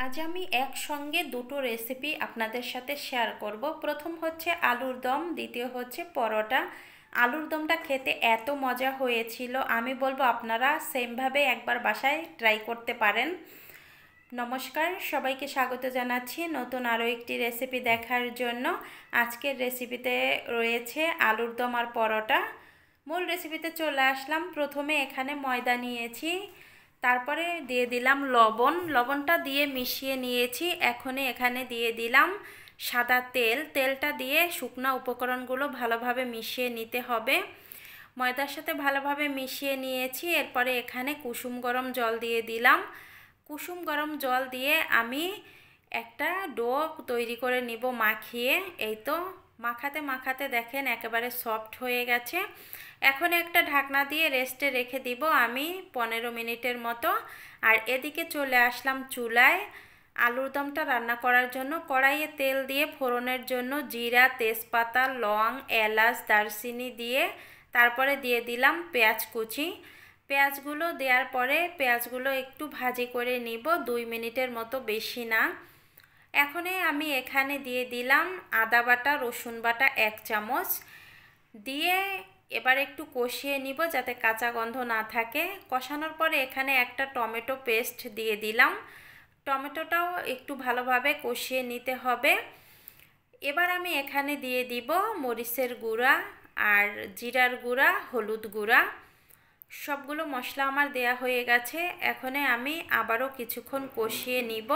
আজ আমি একসঙ্গে দুটো রেসিপি আপনাদের সাথে শেয়ার করব। প্রথম হচ্ছে আলুর দম, দ্বিতীয় হচ্ছে পরোটা। আলুর দমটা খেতে এত মজা হয়েছিল, আমি বলবো আপনারা সেমভাবে একবার বাসায় ট্রাই করতে পারেন। নমস্কার, সবাইকে স্বাগত জানাচ্ছি নতুন আরও একটি রেসিপি দেখার জন্য। আজকের রেসিপিতে রয়েছে আলুর দম আর পরোটা। মূল রেসিপিতে চলে আসলাম। প্রথমে এখানে ময়দা নিয়েছি, তারপরে দিয়ে দিলাম লবণ, লবণটা দিয়ে মিশিয়ে নিয়েছি। এখন এখানে দিয়ে দিলাম সাদা তেল, তেলটা দিয়ে শুকনো উপকরণগুলো ভালোভাবে মিশিয়ে নিতে হবে। ময়দার সাথে ভালোভাবে মিশিয়ে নিয়েছি। এরপরে এখানে কুসুম গরম জল দিয়ে দিলাম। কুসুম গরম জল দিয়ে আমি একটা ডো তৈরি করে নিব মাখিয়ে। এই তো মাখাতে মাখাতে দেখেন একেবারে সফট হয়ে গেছে। এখন একটা ঢাকনা দিয়ে রেস্টে রেখে দিব আমি 15 মিনিটের মতো। আর এদিকে চলে আসলাম চুলায় আলুর দমটা রান্না করার জন্য। কড়াইয়ে তেল দিয়ে ফোড়নের জন্য জিরা, তেজপাতা, লং, এলাচ, দারচিনি দিয়ে তারপরে দিয়ে দিলাম পেঁয়াজ কুচি। পেঁয়াজগুলো দেওয়ার পরে পেঁয়াজগুলো একটু ভাজি করে নিব 2 মিনিটের মতো, বেশি না। এখন আমি এখানে দিয়ে দিলাম আদা বাটা, রসুন বাটা 1 চামচ দিয়ে এবার একটু কষিয়ে নিব যাতে কাঁচা গন্ধ না থাকে। কষানোর পরে এখানে একটা টমেটো পেস্ট দিয়ে দিলাম। টমেটোটাও একটু ভালোভাবে কষিয়ে নিতে হবে। এবার আমি এখানে দিয়ে দিব মরিচের গুঁড়া আর জিরার গুঁড়া, হলুদ গুঁড়া। সবগুলো মশলা আমার দেয়া হয়ে গেছে। এখন আমি আবারও কিছুক্ষণ কষিয়ে নিব।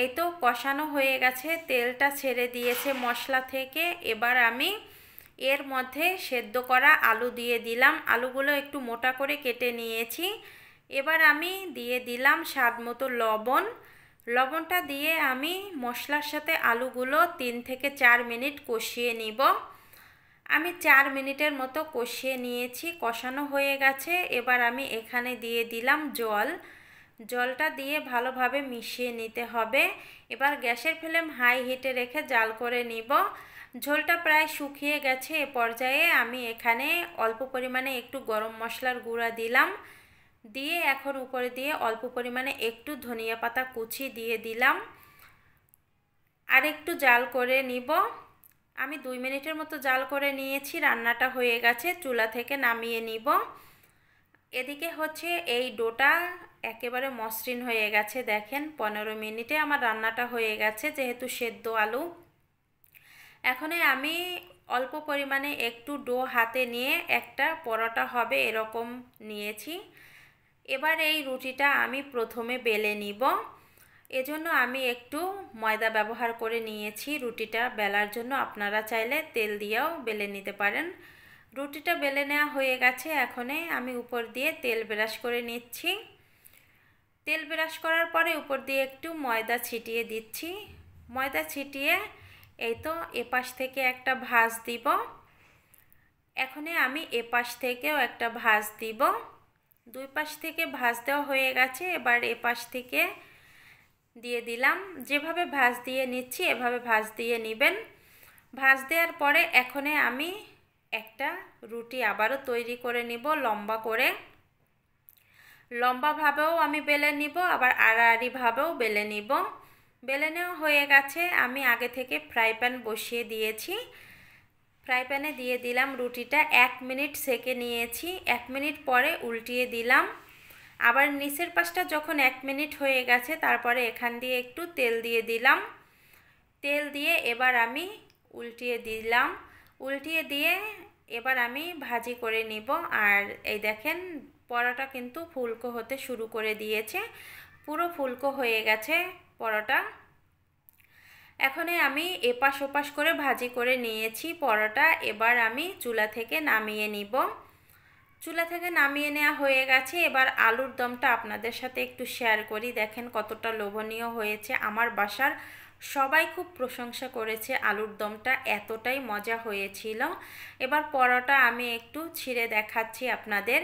এই তো কষানো হয়ে গেছে, তেলটা ছেড়ে দিয়েছে মশলা থেকে। এবার আমি এর মধ্যে সেদ্ধ করা আলু দিয়ে দিলাম। আলুগুলো একটু মোটা করে কেটে নিয়েছি। এবার আমি দিয়ে দিলাম স্বাদ মতো লবণ। লবণটা দিয়ে আমি মশলার সাথে আলুগুলো 3 থেকে 4 মিনিট কষিয়ে নিব। আমি 4 মিনিটের মতো কষিয়ে নিয়েছি, কষানো হয়ে গেছে। এবার আমি এখানে দিয়ে দিলাম জল। জলটা দিয়ে ভালোভাবে মিশিয়ে নিতে হবে। এবার গ্যাসের ফ্লেম হাই হিটে রেখে জাল করে নিব। ঝোলটা প্রায় শুকিয়ে গেছে। এ পর্যায়ে আমি এখানে অল্প পরিমাণে একটু গরম মশলার গুঁড়া দিলাম, দিয়ে এখন উপরে দিয়ে অল্প পরিমাণে একটু ধনিয়া পাতা কুচি দিয়ে দিলাম। আর একটু জাল করে নিব। আমি 2 মিনিটের মতো জাল করে নিয়েছি। রান্নাটা হয়ে গেছে, চুলা থেকে নামিয়ে নিব। এদিকে হচ্ছে এই ডোটা একেবারে মসৃণ হয়ে গেছে। দেখেন 15 মিনিটে আমার রান্নাটা হয়ে গেছে, যেহেতু সেদ্ধ আলু। এখন আমি অল্প পরিমাণে একটু ডো হাতে নিয়ে একটা পরোটা হবে এরকম নিয়েছি। এবার এই রুটিটা আমি প্রথমে বেলে নিব। এজন্য আমি একটু ময়দা ব্যবহার করে নিয়েছি রুটিটা বেলার জন্য। আপনারা চাইলে তেল দিয়েও বেলে নিতে পারেন। রুটিটা বেলে নেওয়া হয়ে গেছে। এখন আমি উপর দিয়ে তেল ব্রাশ করে নিচ্ছি। তেল ব্রাশ করার পরে উপর দিয়ে একটু ময়দা ছিটিয়ে দিচ্ছি। ময়দা ছিটিয়ে এই তো এপাশ থেকে একটা ভাঁজ দিব। এখন আমি এপাশ থেকেও একটা ভাঁজ দিব। দুই পাশ থেকে ভাঁজ দেওয়া হয়ে গেছে। এবার এপাশ থেকে দিয়ে দিলাম। যেভাবে ভাঁজ দিয়ে নিচ্ছি এভাবে ভাঁজ দিয়ে নেবেন। ভাঁজ দেওয়ার পরে এখন আমি একটা রুটি আবারও তৈরি করে নিব লম্বা করে। লম্বাভাবেও আমি বেলে নিব, আবার আড়াআড়িভাবেও বেলে নিব। বেলে নেওয়া হয়ে গেছে। আমি আগে থেকে ফ্রাই প্যান বসিয়ে দিয়েছি। ফ্রাই প্যানে দিয়ে দিলাম রুটিটা। 1 মিনিট সেকে নিয়েছি। 1 মিনিট পরে উল্টিয়ে দিলাম। আবার নিচের পাশটা যখন 1 মিনিট হয়ে গেছে তারপরে এখান দিয়ে একটু তেল দিয়ে দিলাম। তেল দিয়ে এবার আমি উল্টিয়ে দিলাম। উল্টিয়ে দিয়ে এবার আমি ভাজি করে নিব। আর এই দেখেন পরোটা কিন্তু ফুলকো হতে শুরু করে দিয়েছে, পুরো ফুলকো হয়ে গেছে পরোটা। এখন আমি এপাশ ওপাশ করে ভাজি করে নিয়েছি পরোটা। এবার আমি চুলা থেকে নামিয়ে নিব। চুলা থেকে নামিয়ে নেওয়া হয়ে গেছে। এবার আলুর দমটা আপনাদের সাথে একটু শেয়ার করি। দেখেন কতটা লোভনীয় হয়েছে। আমার বাসার সবাই খুব প্রশংসা করেছে আলুর দমটা, এতটাই মজা হয়েছিল। এবার পরোটা আমি একটু ছিঁড়ে দেখাচ্ছি আপনাদের।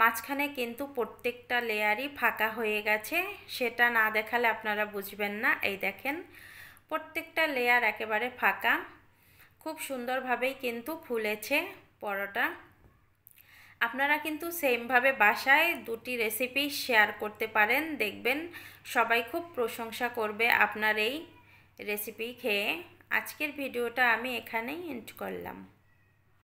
মাঝখানে কিন্তু প্রত্যেকটা লেয়ারই ফাঁকা হয়ে গেছে, সেটা না দেখালে আপনারা বুঝবেন না। এই দেখেন প্রত্যেকটা লেয়ার একেবারে ফাঁকা। খুব সুন্দরভাবেই কিন্তু ফুলেছে পরোটা। আপনারা কিন্তু সেমভাবে বাসায় দুটি রেসিপি শেয়ার করতে পারেন, দেখবেন সবাই খুব প্রশংসা করবে আপনার এই রেসিপি খেয়ে। আজকের ভিডিওটা আমি এখানেই এন্ড করলাম।